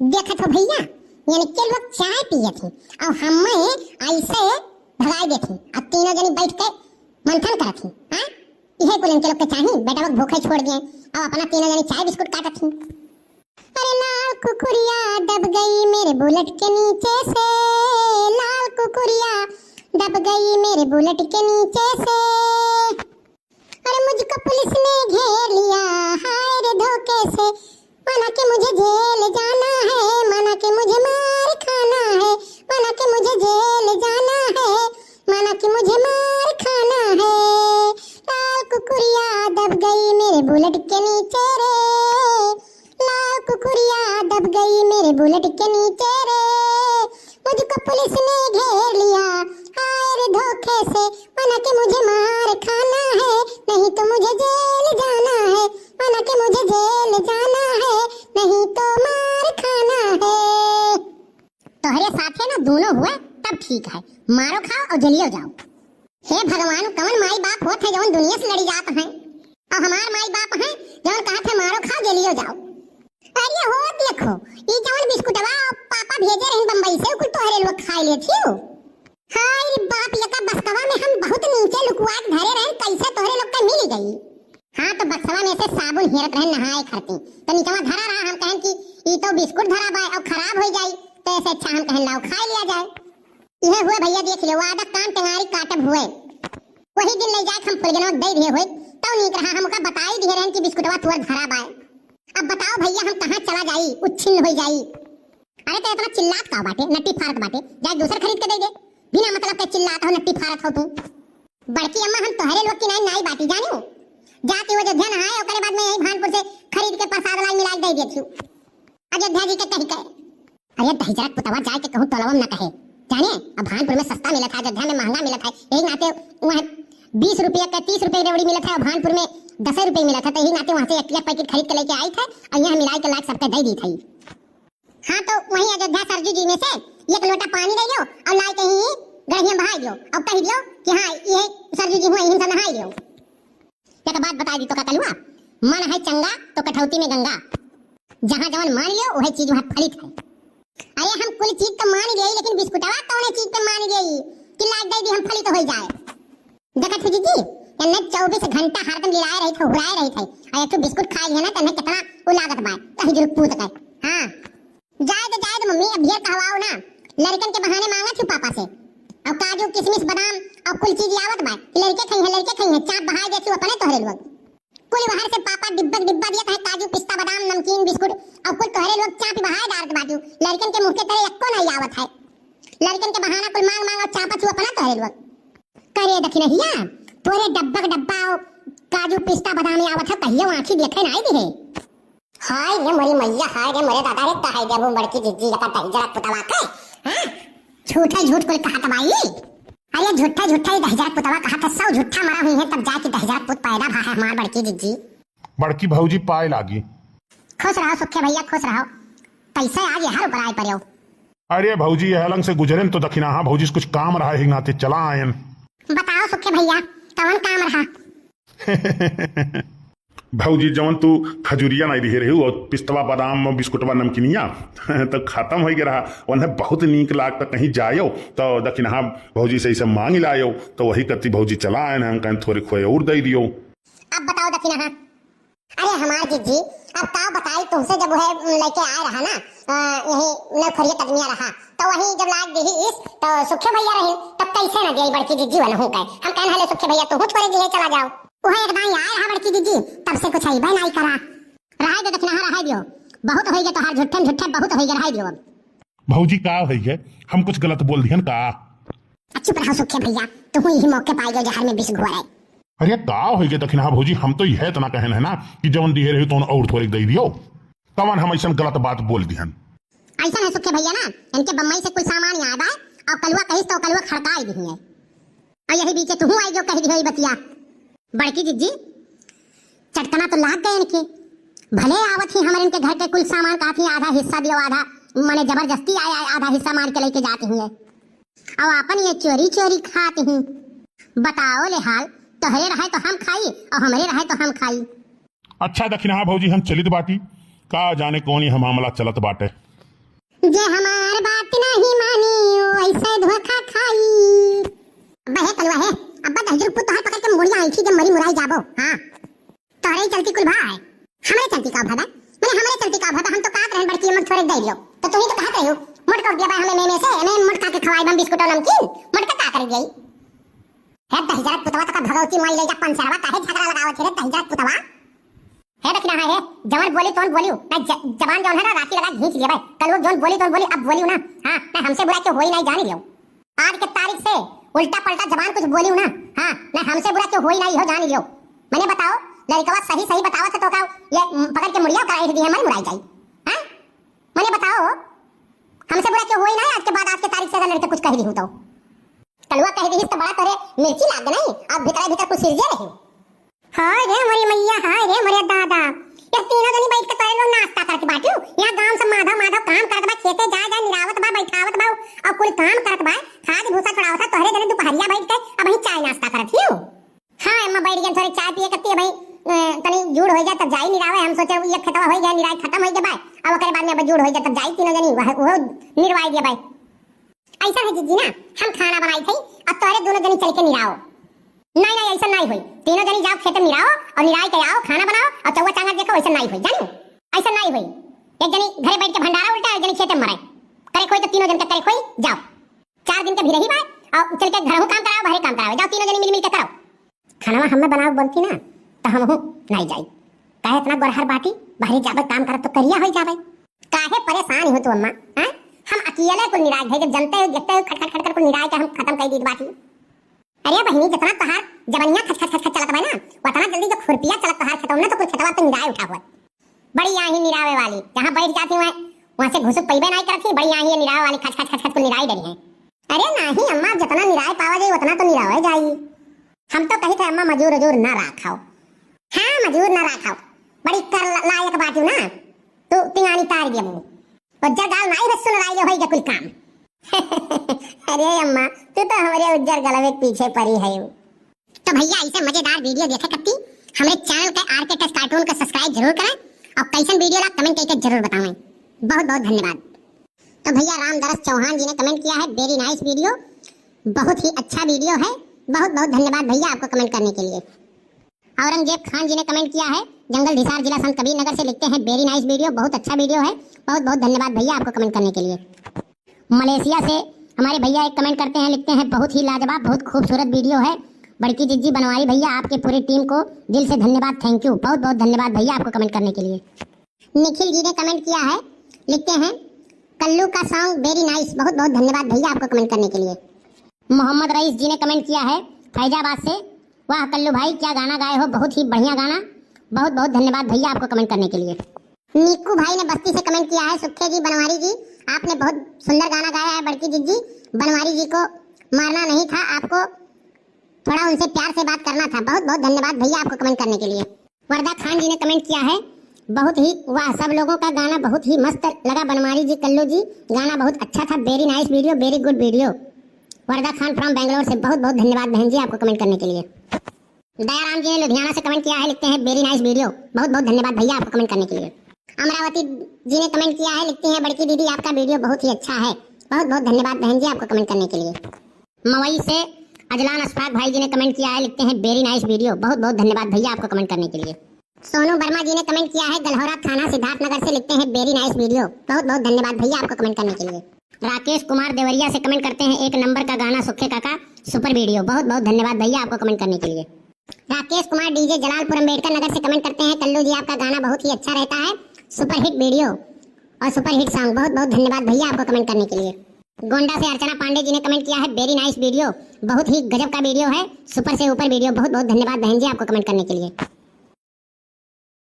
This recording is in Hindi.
देखा तो भैया यानी के लोग चाय पिए थे और हमें ऐसे भगाई देती। अब तीनों जनी बैठ के मंथन करत थी। हां इहे को इनके लोग के चाहिए बेटा लोग भूखे छोड़ दिए और अपना तीनों जनी चाय बिस्कुट काटत थी। अरे लाल कुकुरिया दब गई मेरे बुलेट के नीचे से, लाल कुकुरिया दब गई मेरे बुलेट के नीचे से। अरे मुझको पुलिस ने घेर लिया हाय रे धोखे से, माना कि मुझे जेल जाना है, माना कि मुझे मार खाना है, माना कि मुझे जेल जाना है, माना कि मुझे मार खाना है। लाल कुकुरिया दब गई मेरे बुलेट के नीचे रे, लाल कुकुरिया दब गई मेरे बुलेट के नीचे रे। मुझको पुलिस ने घेर लिया हाय रे धोखे से, माना कि मुझे मार खाना है, नहीं तो मुझे जेल जाना है, माना कि मुझे जेल जाना है, नहीं तो मार खाना है। तोहरे साथे ना दोनों हुए तब ठीक है, मारो खाओ और जलियो जाओ। हे भगवान कौन माई बाप होत है जौन दुनिया से लड़ी जात हैं और हमार माई बाप हैं जौन कहत है मारो खाओ जलियो जाओ। अरे हो देखो ई जौन बिस्कुटवा पापा भेजे रहन बम्बई से कुल तोहरे लोग खा ले थियो। हाय रे बाप लका बसकवा में हम बहुत नीचे लुकवा के धरे रहन कैसे तोहरे लोग के मिल गई। हां तो बक्सवा में से साबुन हेरत रहन नहाए खरती तो नीचवा धरा रहा हम कहन कि ई तो बिस्कुट धरा बा और खराब हो जाई तो ऐसे अच्छा हम कहन लाओ खा लिया जाए। यह हुए भैया देख लो आधा कान टेंगारी काटब हुए वही दिन ले जाके हम फुलगनवा दे दिए हुए तो नीक रहा हमका बताई दिए रहन कि बिस्कुटवा तुअर धरा बा। अब बताओ भैया हम कहां चला जाई उच्छिन्न हो जाई। अरे तो इतना चिल्लात का बाटे नट्टी फारत बाटे जाए दूसर खरीद के दे दे बिना मतलब के चिल्लात हो नट्टी फारत हो तू। बड़की अम्मा हम तोहरे लोग की नाई बाटी जानो जाके वो अयोध्या नहाए और बाद में यही भानपुर से खरीद के प्रसाद लाई मिला दे देती अयोध्या जी के कही कहे। अरे दहीजरा पुतवा जाए के कहूं तोलवम न कहे जाने अब भानपुर में सस्ता मिला था अयोध्या में महंगा मिला था यही नाते वहां 20 रुपये का 30 रुपये रेवड़ी मिला था और भानपुर में 10 रुपये मिला था तो यही नाते वहां से एक पैकेट खरीद के लेके आई थे और यहाँ मिला के लाख सबके दे दी थी। हाँ तो वही अयोध्या सरजू जी में से एक लोटा पानी ले लो और लाई के ही गढ़िया बहा दियो और कह दियो कि हाँ ये सरजू जी हुए यहीं से नहाई दियो। एक बात बता दी तो का कलुआ मन है चंगा तो कठौती में गंगा जहाँ जवन मान लियो वही चीज वहाँ फलित है। अरे हम कुल चीज तो मान गई लेकिन बिस्कुटवा कौन चीज पे मान गई कि लाग दे दी हम फलित हो जाए। देखत हो जी तन्ने 24 घंटा हरदम लिलाए रही थे हुराए रही थे और एक तो बिस्कुट खाई है ना तन्ने कितना वो लागत बा कहीं जरूर पूत के। हां जाए तो मम्मी अब ये कहवाओ ना लड़कन के बहाने मांगा थी पापा से और काजू किशमिश बादाम और कुल चीज आवत बा लड़के खाई है चाप बहाए देती अपने तोहरे लोग कुल बाहर से पापा डिब्बा दिया था काजू पिस्ता बादाम नमकीन बिस्कुट और कुल तोहरे लोग चाप बहाए डालत बाजू लड़कन के मुंह के तरह एको नहीं आवत है। लड़कन के बहाना कुल मांग और चापा छू अपना तोहरे लोग करे दखिनहिया तोरे डब्बा काजू पिस्ता बादाम आवत है कहियो आंखी देखे नहीं दिहे। हाय रे मोरी मैया हाय रे मोरे दादा रे कहाई देबो बड़की जिज्जी लका तई जरा पुतवा के। हां झूठ कोई कहा तबाई अरे झूठा ही दहजरा पुतवा कहा था सब झूठा मरा हुई है तब जाके दहजरा पुत पैदा भा है हमार बड़की जिज्जी। बड़की भौजी पाए लागी खुश रहो सुखे भैया खुश रहो कैसे आज यहाँ ऊपर आए पड़े। अरे भौजी यह लंग से गुजरे तो दखिना हाँ भौजी कुछ काम रहा है नाते चला आयन। बताओ सुखे भैया कौन काम रहा। भौजी जवन तू खजूरिया नहीं दिहे रही और पिस्तवा बादाम बिस्कुटवा नमकीनिया तो खत्म हो गया रहा उन्हें बहुत नीक लाग तक कहीं जायो तो दखिना हाँ भौजी से सब मांग लायो तो वही करती भौजी चला आए हम कहीं थोड़े खोए और दे दियो। अब बताओ दखिना हाँ अरे हमार जिज्जी अब का बताई तुमसे जब वह लेके आए रहा ना यही नौखरिया तदमिया रहा तो वही जब लाग दी इस तो सुखे भैया रहे तब कैसे ना दिए बड़की जिज्जी वाला हो गए हम कहने हले सुखे भैया तू थोड़े दिए चला जाओ वह एक दाई आए रहा बड़की जिज्जी तब से कुछ ही नहीं करा रहा दे दखना रहा दियो बहुत हो गया तो हर झुट्ठे बहुत हो गया रहा दियो। भौजी का हो गया हम कुछ गलत बोल दिहन का। चुप रहो सुखे भैया तू यही मौके पाई गयो जहर में विष घोरे। अरे का हो गया दखिना हाँ भौजी हम तो यह इतना कहन है ना कि जवन दिए रही तो और थोड़ी दे दियो तवन हम ऐसा गलत बात बोल दिहन। ऐसा है सुखे भैया ना इनके बम्बई से कोई सामान याद आए और कलुआ कहिस तो कलुआ खड़काई दी है और यही बीच तू आई जो कह दी बतिया। बड़की जिज्जी चटकना तो लाग गए इनके भले आवत ही हमारे इनके घर के कुल सामान काफी आधा हिस्सा दियो आधा माने जबरदस्ती आया आधा हिस्सा मार के लेके जाती हैं और अपन ये चोरी खाती हैं। बताओ ले हाल तोहरे रहे तो हम खाई और हमारे रहे तो हम खाई। अच्छा दखिना भौजी हम चलित बाटी का जाने कौन ही मामला चलत बाटे। जे हमार बात नहीं मानी ओ ऐसे धोखा खाई। अब्बा है कलवा है, अब्बा दहजर पुत तोहर पकड़ के मुड़िया आई थी जब मरी मुराई जाबो। हां तोहरे ही चलती कुल भाई, हमरे चलती का भाई, मैंने हमरे चलती का भाई, हम तो काट रहन बड़की मत थोड़े दे लियो तो तू ही तो कहत रही हो मोट कर दिया भाई हमें में से मैं मोट खा के खवाई बम बिस्कुट और नमकीन मोट का कर गई है। दहजर पुतवा तक भगवती माई ले जा पंचरवा काहे झगड़ा लगावत रे दहजर पुतवा है। देखना है जवन बोली तोन बोलियो ना जबान जवन है ना राखी लगा खींच लिया भाई, कल वो जवन बोली तोन बोली अब बोलियो ना। हां मैं हमसे बुरा क्यों होई नहीं जानी लियो, आज के तारीख से उल्टा पलटा जबान कुछ बोलियो ना। हां मैं हमसे बुरा क्यों होई नहीं हो जानी लियो। मैंने बताओ लड़कवा सही सही बतावत तो का ये पकड़ के मुड़िया कराई दी है मरी मुराई जाई। हां मैंने बताओ हमसे बुरा क्यों होई नहीं, आज के बाद आज के तारीख से अगर लड़के कुछ कह दी हो तो कलवा कह दी तो बड़ा तोरे मिर्ची लाग नहीं, अब भीतर भीतर कुछ सिरजे रही। हाय रे मरी मैया, हाय रे मरे दादा, ये तीनों जनी बैठ के तोरे लोग नाश्ता करके बाटियो। यहां गांव से माधव माधव काम करत बा, खेते जा जा निरावत बा बैठावत बा और कुल काम करत बा, खाद भूसा चढ़ावत था तोहरे जने दोपहरिया बैठ के अब ही चाय नाश्ता करत हियो। हां अम्मा बैठ गए थोड़ी चाय पिए करती है भाई, तनी जुड़ हो जाए तब जाई निरावे। हम सोचे ये खतवा हो गया निराई खत्म हो गया भाई, अब ओकरे बाद में अब जुड़ हो जाए तब जाई तीनों जनी वो निरवाई दिया भाई। ऐसा है जीजी ना हम खाना बनाई थी अब तोरे दोनों जनी चल के निराओ। नहीं नहीं ऐसा नहीं हुई, तीनों जनी जाओ खेत में निराओ और निराई के आओ खाना बनाओ और चौवा चांगा देखो, ऐसा नहीं हुई जानो, ऐसा नहीं हुई। एक जनी घरे बैठ के भंडारा उल्टा एक जनी खेत में मराई करे कोई तो तीनों जन के करे कोई जाओ 4 दिन के भी रही बात और चल के घरों काम कराओ बाहर काम कराओ, जाओ तीनों जनी मिल के करो खाना। हमें बनाओ बोलती ना तो हम नहीं जाई, काहे इतना गोरहर बाटी बाहर जाबे काम करत तो करिया हो जाबे, काहे परेशान हो तू अम्मा। हां हम अकेले को निराई है, जब जनते हो देखते हो खट खट कर को निराई के हम खत्म कर दी बाटी। अरे बहनी जितना तहार जबनिया खच खच खच चलत बा ना उतना जल्दी जो खुरपिया चलत तहार खेतों में तो कुछ खेतवा पे निराई उठा हुआ बड़ी यहीं निरावे वाली जहां बैठ जाती मैं वहां से घुस पैबे नहीं करती, बड़ी यहीं निरावे वाली खच खच खच खच को निराई डरी है। अरे नहीं अम्मा जितना निराई पावा जाए उतना तो निरावे जाई, हम तो कही थे अम्मा मजूर मजूर ना राखाओ। हां मजूर ना राखाओ, बड़ी कर लायक बाटी ना तू तिंगानी तार दिया मुंह और जगाल नहीं बस सुन लाई होई कुल काम। अरे अम्मा तू तो हमारे उज्जर गलवे के पीछे पड़ी है। तो भैया ऐसे मजेदार वीडियो देखे करती हमारे चैनल के आरके टेस्ट कार्टून को सब्सक्राइब जरूर करें और कैसन वीडियो ला कमेंट करके जरूर बताएं। बहुत बहुत धन्यवाद। तो भैया रामदरस चौहान जी ने कमेंट किया है वेरी नाइस वीडियो, बहुत ही अच्छा वीडियो है, बहुत बहुत धन्यवाद भैया आपको कमेंट करने के लिए। औरंगजेब खान जी ने कमेंट किया है जंगल हिसार जिला संत कबीर नगर से, लिखते हैं वेरी नाइस वीडियो, बहुत अच्छा वीडियो है, बहुत बहुत धन्यवाद भैया आपको कमेंट करने के लिए। मलेशिया से हमारे भैया एक कमेंट करते हैं, लिखते हैं बहुत ही लाजवाब बहुत खूबसूरत वीडियो है, बड़की जिज्जी बनवारी भैया आपके पूरी टीम को दिल से धन्यवाद, थैंक यू, बहुत बहुत धन्यवाद भैया आपको कमेंट करने के लिए। निखिल जी ने कमेंट किया है, लिखते हैं कल्लू का सॉन्ग वेरी नाइस, बहुत बहुत धन्यवाद भैया आपको कमेंट करने के लिए। मोहम्मद रईस जी ने कमेंट किया है फैजाबाद से, वाह कल्लू भाई क्या गाना गाए हो, बहुत ही बढ़िया गाना, बहुत बहुत धन्यवाद भैया आपको कमेंट करने के लिए। निक्कू भाई ने बस्ती से कमेंट किया है, सुखे जी बनवारी जी आपने बहुत सुंदर गाना गाया है, बड़की जिज्जी बनवारी जी को मारना नहीं था, आपको थोड़ा उनसे प्यार से बात करना था, बहुत बहुत धन्यवाद भैया आपको कमेंट करने के लिए। वर्दा खान जी ने कमेंट किया है बहुत ही वाह सब लोगों का गाना बहुत ही मस्त लगा, बनवारी जी कल्लू जी गाना बहुत अच्छा था, very nice video very good video. Warda Khan from Bangalore से, बहुत बहुत धन्यवाद बहन जी आपको कमेंट करने के लिए। दयाराम जी ने लुधियाना से कमेंट किया है, लिखते हैं वेरी नाइस वीडियो, बहुत बहुत धन्यवाद भैया आपको कमेंट करने के लिए। अमरावती जी ने कमेंट किया है, लिखती हैं बड़की दीदी आपका वीडियो बहुत ही अच्छा है, बहुत बहुत धन्यवाद बहन जी आपको कमेंट करने के लिए। मवई से अजलान अशफाक भाई जी ने कमेंट किया है, लिखते हैं वेरी नाइस वीडियो, बहुत बहुत धन्यवाद भैया आपको कमेंट करने के लिए। सोनू वर्मा जी ने कमेंट किया है गलहौरा थाना सिद्धार्थनगर से, लिखते हैं वेरी नाइस वीडियो, बहुत बहुत धन्यवाद भैया आपको कमेंट करने के लिए। राकेश कुमार देवरिया से कमेंट करते हैं एक नंबर का गाना सुखे काका सुपर वीडियो, बहुत बहुत धन्यवाद भैया आपको कमेंट करने के लिए। राकेश कुमार डीजे जलालपुर अम्बेडकर नगर से कमेंट करते हैं कल्लू जी आपका गाना बहुत ही अच्छा रहता है, सुपर हिट वीडियो और सुपर हिट सॉन्ग, बहुत बहुत धन्यवाद भैया आपको कमेंट करने के लिए। गोंडा से अर्चना पांडे जी ने कमेंट किया है वेरी नाइस वीडियो, बहुत ही गजब का वीडियो है, सुपर से ऊपर वीडियो, बहुत बहुत धन्यवाद बहन जी आपको कमेंट करने के लिए।